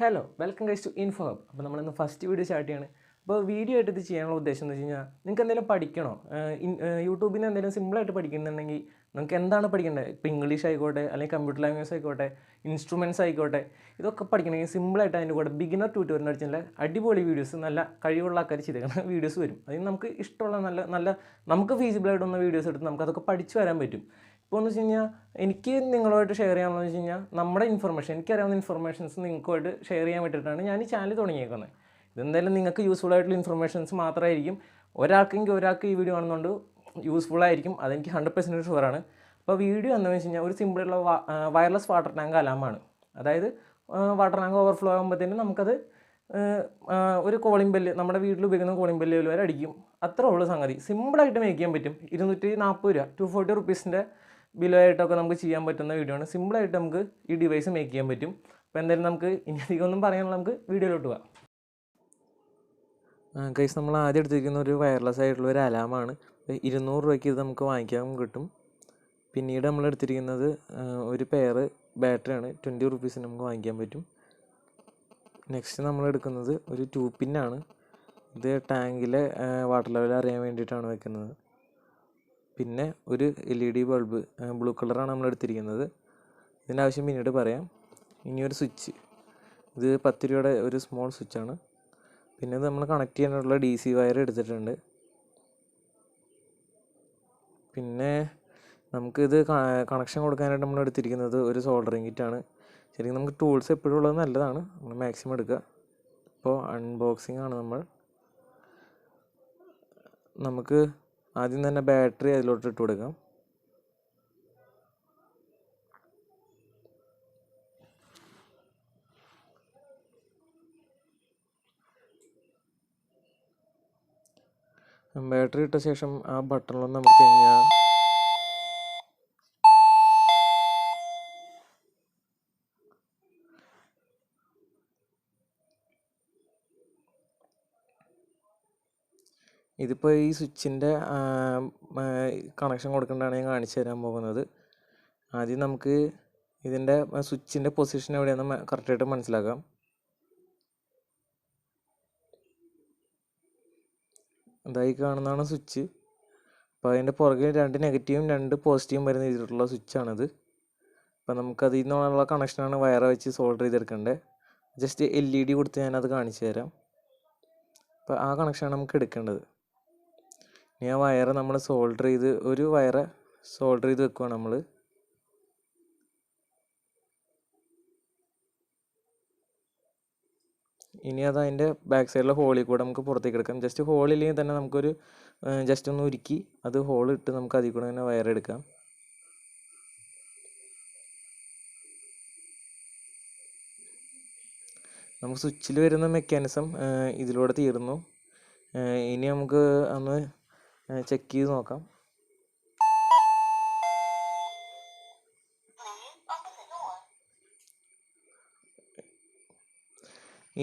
Hello welcome guys to info hub. അപ്പോൾ നമ്മളിന്ന് first video start ചെയ്യാണ്. അപ്പോൾ വീഡിയോ ആയിട്ട് ഇത് ചെയ്യാനുള്ള ഉദ്ദേശം എന്ന് വെച്ച് കഴിഞ്ഞാൽ നിങ്ങൾക്ക് എന്തെങ്കിലും പഠിക്കണോ, യൂട്യൂബിൽ നിന്ന് എന്തെങ്കിലും സിമ്പിളായിട്ട് പഠിക്കുന്നുണ്ടെങ്കിൽ നിങ്ങൾക്ക് എന്താണ് പഠിക്കേണ്ടത്, ഇപ്പോൾ ഇംഗ്ലീഷ് ആയിക്കോട്ടെ അല്ലെങ്കിൽ കമ്പ്യൂട്ടർ ലാംഗ്വേജ് ആയിക്കോട്ടെ ഇൻസ്ട്രുമെൻറ്റ്സ് ആയിക്കോട്ടെ, ഇതൊക്കെ പഠിക്കണമെങ്കിൽ സിമ്പിളായിട്ട് അതിൻ്റെ കൂടെ ബിഗിനർ ട്യൂട്ടോറിയൽ അടിച്ചുള്ള അടിപൊളി വീഡിയോസ്, നല്ല കഴിവുള്ള ആൾക്കാർ ചെയ്തേക്കുന്ന വീഡിയോസ് വരും. അതിന് നമുക്ക് ഇഷ്ടമുള്ള നല്ല നല്ല നമുക്ക് ഫീസിബിളായിട്ട് വീഡിയോസ് എടുത്ത് നമുക്കതൊക്കെ പഠിച്ചു വരാൻ പറ്റും. ഇപ്പോൾ എന്ന് വെച്ച് കഴിഞ്ഞാൽ എനിക്ക് നിങ്ങളുമായിട്ട് ഷെയർ ചെയ്യാമെന്ന് വെച്ച് കഴിഞ്ഞാൽ നമ്മുടെ ഇൻഫർമേഷൻ, എനിക്കറിയാവുന്ന ഇൻഫർമേഷൻസ് നിങ്ങൾക്കുമായിട്ട് ഷെയർ ചെയ്യാൻ വേണ്ടിയിട്ടാണ് ഞാൻ ഈ ചാനൽ തുടങ്ങിയേക്കുന്നത്. ഇതെന്തായാലും നിങ്ങൾക്ക് യൂസ്ഫുൾ ആയിട്ടുള്ള ഇൻഫർമേഷൻസ് മാത്രമായിരിക്കും. ഒരാൾക്ക് ഈ വീഡിയോ കാണുന്നതുകൊണ്ട് യൂസ്ഫുൾ ആയിരിക്കും, അതെനിക്ക് 100% ഷുവറാണ്. അപ്പോൾ വീഡിയോ എന്താണെന്ന് വെച്ച് കഴിഞ്ഞാൽ ഒരു സിമ്പിളുള്ള വയർലെസ് വാട്ടർ ടാങ്ക് അലാമാണ്. അതായത് വാട്ടർ ടാങ്ക് ഓവർഫ്ലോ ആകുമ്പോഴത്തേനും നമുക്കത് ഒരു കോളിംഗ് ബെല്ല്, നമ്മുടെ വീട്ടിൽ ഉപയോഗിക്കുന്ന കോളിംഗ് ബെല്ല് വരെ അടിക്കും. അത്രേ ഉള്ളൂ സംഗതി. സിമ്പിളായിട്ട് മേക്ക് ചെയ്യാൻ പറ്റും. 240 രൂപ, 240 റുപ്പീസിൻ്റെ ബിലോ ആയിട്ടൊക്കെ നമുക്ക് ചെയ്യാൻ പറ്റുന്ന വീഡിയോ ആണ്. സിമ്പിളായിട്ട് നമുക്ക് ഈ ഡിവൈസ് മേക്ക് ചെയ്യാൻ പറ്റും. അപ്പോൾ എന്തായാലും നമുക്ക് ഇനി അധികം ഒന്നും പറയാനുള്ള, നമുക്ക് വീഡിയോയിലോട്ട് പോകാം. ഗൈസ്, നമ്മൾ ആദ്യം എടുത്തിരിക്കുന്ന ഒരു വയർലെസ് ആയിട്ടുള്ള ഒരു അലാമാണ്. 200 രൂപയ്ക്ക് ഇത് നമുക്ക് വാങ്ങിക്കാൻ കിട്ടും. പിന്നീട് നമ്മൾ എടുത്തിരിക്കുന്നത് ഒരു പെയർ ബാറ്ററിയാണ്. 20 റുപ്പീസിന് നമുക്ക് വാങ്ങിക്കാൻ പറ്റും. നെക്സ്റ്റ് നമ്മൾ എടുക്കുന്നത് ഒരു 2 പിന്നാണ്. ഇത് ടാങ്കിലെ വാട്ടർ ലെവൽ അറിയാൻ വേണ്ടിയിട്ടാണ് വെക്കുന്നത്. പിന്നെ ഒരു LED ബൾബ്, ബ്ലൂ കളറാണ് നമ്മൾ എടുത്തിരിക്കുന്നത്. ഇതിൻ്റെ ആവശ്യം പിന്നീട് പറയാം. ഇനിയൊരു സ്വിച്ച്, ഇത് 10 രൂപയുടെ ഒരു സ്മോൾ സ്വിച്ചാണ്. പിന്നെ ഇത് നമ്മൾ കണക്ട് ചെയ്യാനുള്ള DC വയർ എടുത്തിട്ടുണ്ട്. പിന്നെ നമുക്കിത് കണക്ഷൻ കൊടുക്കാനായിട്ട് നമ്മൾ എടുത്തിരിക്കുന്നത് ഒരു സോൾഡറിങ് കിറ്റാണ്. ശരിക്കും നമുക്ക് ടൂൾസ് എപ്പോഴും ഉള്ളത് നല്ലതാണ്, നമ്മൾ മാക്സിമം എടുക്കുക. ഇപ്പോൾ അൺബോക്സിംഗ് ആണ് നമുക്ക് ആദ്യം തന്നെ ബാറ്ററി അതിലോട്ട് ഇട്ട് കൊടുക്കാം. ബാറ്ററി ഇട്ട ശേഷം ആ ബട്ടണിലൊന്ന് അമർത്തി കഴിഞ്ഞാൽ ഇതിപ്പോൾ ഈ സ്വിച്ചിൻ്റെ കണക്ഷൻ കൊടുക്കേണ്ടതാണ് ഞാൻ കാണിച്ചു തരാൻ പോകുന്നത്. ആദ്യം നമുക്ക് ഇതിൻ്റെ സ്വിച്ചിൻ്റെ പൊസിഷൻ എവിടെയാണെന്ന് കറക്റ്റായിട്ട് മനസ്സിലാക്കാം. ഇതായി കാണുന്നതാണ് സ്വിച്ച്. അപ്പോൾ അതിൻ്റെ പുറകിൽ 2 നെഗറ്റീവും 2 പോസിറ്റീവും വരുന്ന രീതിയിലുള്ള സ്വിച്ചാണിത്. അപ്പോൾ നമുക്കതിൽ നിന്നുള്ള കണക്ഷനാണ് വയർ വെച്ച് സോൾഡർ ചെയ്തെടുക്കേണ്ടത്. ജസ്റ്റ് LED കൊടുത്ത് ഞാനത് കാണിച്ചു തരാം. അപ്പോൾ ആ കണക്ഷനാണ് നമുക്ക് എടുക്കേണ്ടത്. ഇനി ആ വയറ് നമ്മൾ സോൾഡർ ചെയ്ത്, ഒരു വയറ് സോൾഡർ ചെയ്ത് വെക്കുകയാണ് നമ്മൾ. ഇനി അത് അതിൻ്റെ ബാക്ക് സൈഡിലെ ഹോളിൽ കൂടെ നമുക്ക് പുറത്തേക്ക് എടുക്കാം. ജസ്റ്റ് ഹോളില്ലെങ്കിൽ തന്നെ നമുക്കൊരു ജസ്റ്റ് ഒന്ന് ഉരുക്കി അത് ഹോളിട്ട് നമുക്ക് അതിൽ കൂടെ തന്നെ വയറെടുക്കാം. നമുക്ക് സ്വിച്ചിൽ വരുന്ന മെക്കാനിസം ഇതിലൂടെ തീർന്നു. ഇനി നമുക്ക് ഒന്ന് ചെക്ക് ചെയ്ത് നോക്കാം.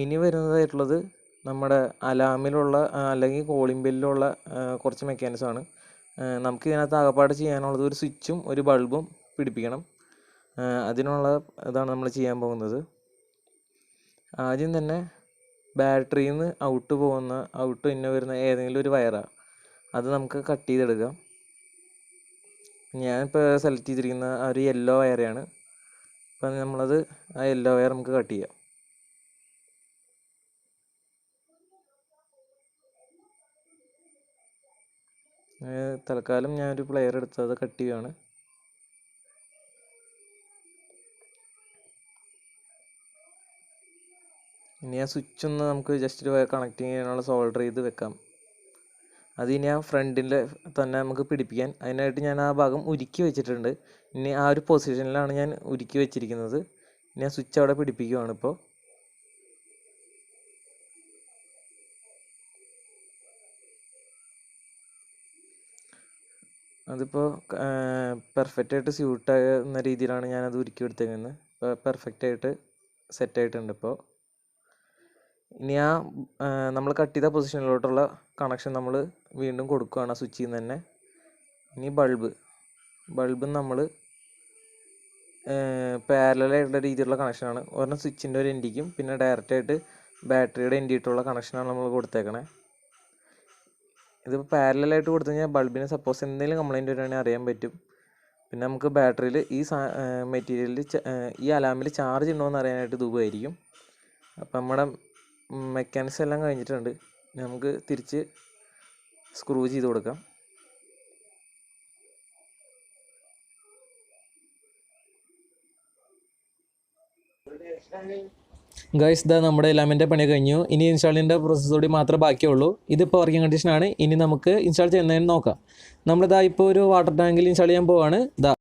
ഇനി വരുന്നതായിട്ടുള്ളത് നമ്മുടെ അലാമിലുള്ള അല്ലെങ്കിൽ കോളിംഗ് ബെല്ലിലുള്ള കുറച്ച് മെക്കാനിസമാണ്. നമുക്ക് ഇതിനകത്ത് ആകപ്പാട് ചെയ്യാനുള്ളത് ഒരു സ്വിച്ചും ഒരു ബൾബും പിടിപ്പിക്കണം. അതിനുള്ള ഇതാണ് നമ്മൾ ചെയ്യാൻ പോകുന്നത്. ആദ്യം തന്നെ ബാറ്ററിയിൽ നിന്ന് ഔട്ട് ഇന്ന വരുന്ന ഏതെങ്കിലും ഒരു വയറാണ്, അത് നമുക്ക് കട്ട് ചെയ്തെടുക്കാം. ഞാനിപ്പോൾ സെലക്ട് ചെയ്തിരിക്കുന്ന ഒരു യെല്ലോ വയറാണ്. അപ്പം നമ്മളത് ആ യെല്ലോ വയർ നമുക്ക് കട്ട് ചെയ്യാം. തൽക്കാലം ഞാനൊരു പ്ലെയർ എടുത്ത് അത് കട്ട് ചെയ്യുകയാണ്. ഇനി ആ സ്വിച്ച് ഒന്ന് നമുക്ക് ജസ്റ്റ് കണക്ട് ചെയ്യാനുള്ള സോൾഡർ ചെയ്ത് വെക്കാം. അതിനി ആ ഫ്രണ്ടിൽ തന്നെ നമുക്ക് പിടിപ്പിക്കാൻ, അതിനായിട്ട് ഞാൻ ആ ഭാഗം ഉരുക്കി വെച്ചിട്ടുണ്ട്. ഇനി ആ ഒരു പൊസിഷനിലാണ് ഞാൻ ഉരുക്കി വെച്ചിരിക്കുന്നത്. ഇനി ആ സ്വിച്ച് അവിടെ പിടിപ്പിക്കുകയാണ്. ഇപ്പോൾ അതിപ്പോൾ പെർഫെക്റ്റായിട്ട് സ്യൂട്ടാകുന്ന രീതിയിലാണ് ഞാനത് ഉരുക്കി എടുത്തേക്കുന്നത്. ഇപ്പോൾ പെർഫെക്റ്റായിട്ട് സെറ്റായിട്ടുണ്ട്. ഇപ്പോൾ ഇനി ആ നമ്മൾ കട്ട് ചെയ്ത പൊസിഷനിലോട്ടുള്ള കണക്ഷൻ നമ്മൾ വീണ്ടും കൊടുക്കുകയാണ് ആ സ്വിച്ചിൽ നിന്ന് തന്നെ. ഇനി ബൾബ് നമ്മൾ പാരലായിട്ടുള്ള രീതിയിലുള്ള കണക്ഷനാണ്. ഒരെണ്ണം സ്വിച്ചിൻ്റെ ഒരു എൻഡിക്കും പിന്നെ ഡയറക്റ്റായിട്ട് ബാറ്ററിയുടെ എൻഡിയിട്ടുള്ള കണക്ഷനാണ് നമ്മൾ കൊടുത്തേക്കണേ. ഇതിപ്പോൾ പാരലായിട്ട് കൊടുത്തു കഴിഞ്ഞാൽ ബൾബിന് സപ്പോസ് എന്തെങ്കിലും കംപ്ലൈൻറ്റ് വരികയാണെങ്കിൽ അറിയാൻ പറ്റും. പിന്നെ നമുക്ക് ബാറ്ററിയിൽ ഈ മെറ്റീരിയലിൽ ഈ അലാമിൽ ചാർജ് ഉണ്ടോ എന്ന് അറിയാനായിട്ട് ഇത് ഉപകരിക്കും. അപ്പം നമ്മുടെ മെക്കാനിക്സ് എല്ലാം കഴിഞ്ഞിട്ടുണ്ട്. നമുക്ക് തിരിച്ച് സ്ക്രൂ ചെയ്ത് കൊടുക്കാം. ഗൈസ്, ഇതാ നമ്മുടെ അലാമിൻ്റെ പണി കഴിഞ്ഞു. ഇനി ഇൻസ്റ്റാളിൻ്റെ പ്രോസസ്സ് കൂടി മാത്രമേ ബാക്കിയുള്ളൂ. ഇതിപ്പോൾ വർക്കിംഗ് കണ്ടീഷനാണ്. ഇനി നമുക്ക് ഇൻസ്റ്റാൾ ചെയ്യുന്നതിന് നോക്കാം. നമ്മളിതാ ഇപ്പോൾ ഒരു വാട്ടർ ടാങ്കിൽ ഇൻസ്റ്റാൾ ചെയ്യാൻ പോവാണ്. ഇതാ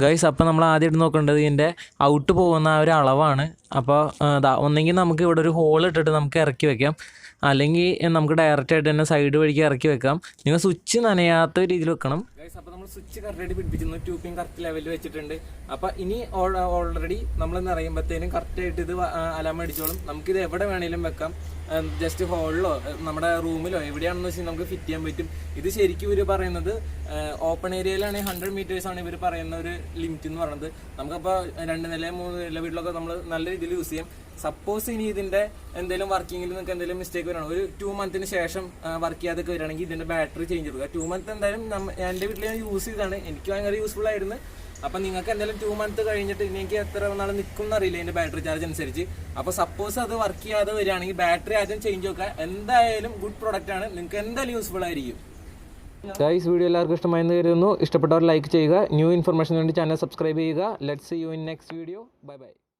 ഗൈസ്, അപ്പോൾ നമ്മൾ ആദ്യമായിട്ട് നോക്കേണ്ടത് ഇതിൻ്റെ ഔട്ട് പോകുന്ന ആ ഒരു അളവാണ്. അപ്പോൾ ഒന്നെങ്കിൽ നമുക്ക് ഇവിടെ ഒരു ഹോൾ ഇട്ടിട്ട് നമുക്ക് ഇറക്കി വെക്കാം, അല്ലെങ്കിൽ നമുക്ക് ഡയറക്റ്റായിട്ട് തന്നെ സൈഡ് വഴിക്ക് ഇറക്കി വെക്കാം. നിങ്ങൾ സ്വിച്ച് നനയാത്ത രീതിയിൽ വെക്കണം ഗൈസ്. അപ്പോൾ നമ്മൾ സ്വിച്ച് കറക്റ്റായിട്ട് പിടിപ്പിച്ചിരുന്നു, ട്യൂബിങ് കറക്റ്റ് ലെവലിൽ വെച്ചിട്ടുണ്ട്. അപ്പോൾ ഇനി ഓൾറെഡി നമ്മൾ നിറയുമ്പോഴത്തേനും കറക്റ്റായിട്ട് ഇത് അലാം അടിച്ചോളും. നമുക്കിത് എവിടെ വേണമെങ്കിലും വെക്കാം. ജസ്റ്റ് ഹോളിലോ നമ്മുടെ റൂമിലോ എവിടെയാണെന്ന് വെച്ചാൽ നമുക്ക് ഫിറ്റ് ചെയ്യാൻ പറ്റും. ഇത് ശരിക്കും ഇവർ പറയുന്നത് ഓപ്പൺ ഏരിയയിലാണെങ്കിൽ 100 മീറ്റേഴ്സാണ് ഇവർ പറയുന്ന ഒരു ലിമിറ്റ് എന്ന് പറയുന്നത്. നമുക്കപ്പോൾ 2 നില 3 നില വീട്ടിലൊക്കെ നമ്മൾ നല്ല രീതിയിൽ യൂസ് ചെയ്യാം. സപ്പോസ് ഇനി ഇതിൻ്റെ എന്തെങ്കിലും വർക്കിങ്ങിൽ നിങ്ങൾക്ക് എന്തെങ്കിലും മിസ്റ്റേക്ക് വരണം, ഒരു 2 മന്തിന് ശേഷം വർക്ക് ചെയ്യാതൊക്കെ വരികയാണെങ്കിൽ ഇതിൻ്റെ ബാറ്ററി ചേഞ്ച് കൊടുക്കുക. 2 മന്ത് എന്തായാലും എൻ്റെ വീട്ടിൽ ഞാൻ യൂസ് ചെയ്തതാണ്, എനിക്ക് ഭയങ്കര യൂസ്ഫുൾ ആയിരുന്നു. അപ്പം നിങ്ങൾക്ക് എന്തെങ്കിലും 2 മന്ത് കഴിഞ്ഞിട്ട് എനിക്ക് എത്ര നാൾ നിൽക്കും എന്നറിയില്ല ഇതിൻ്റെ ബാറ്ററി ചാർജ് അനുസരിച്ച്. അപ്പോൾ സപ്പോസ് അത് വർക്ക് ചെയ്യാതെ വരികയാണെങ്കിൽ ബാറ്ററി ആദ്യം ചേഞ്ച് നോക്കുക. എന്തായാലും ഗുഡ് പ്രൊഡക്റ്റ് ആണ്, നിങ്ങൾക്ക് എന്തായാലും യൂസ്ഫുൾ ആയിരിക്കും. ഗൈസ്, വീഡിയോ എല്ലാവർക്കും ഇഷ്ടമായെന്ന് കരുതുന്നു. ഇഷ്ടപ്പെട്ടവർ ലൈക്ക് ചെയ്യുക. ന്യൂ ഇൻഫർമേഷന് വേണ്ടി ചാനൽ സബ്സ്ക്രൈബ് ചെയ്യുക. Let's see you in next video. Bye by.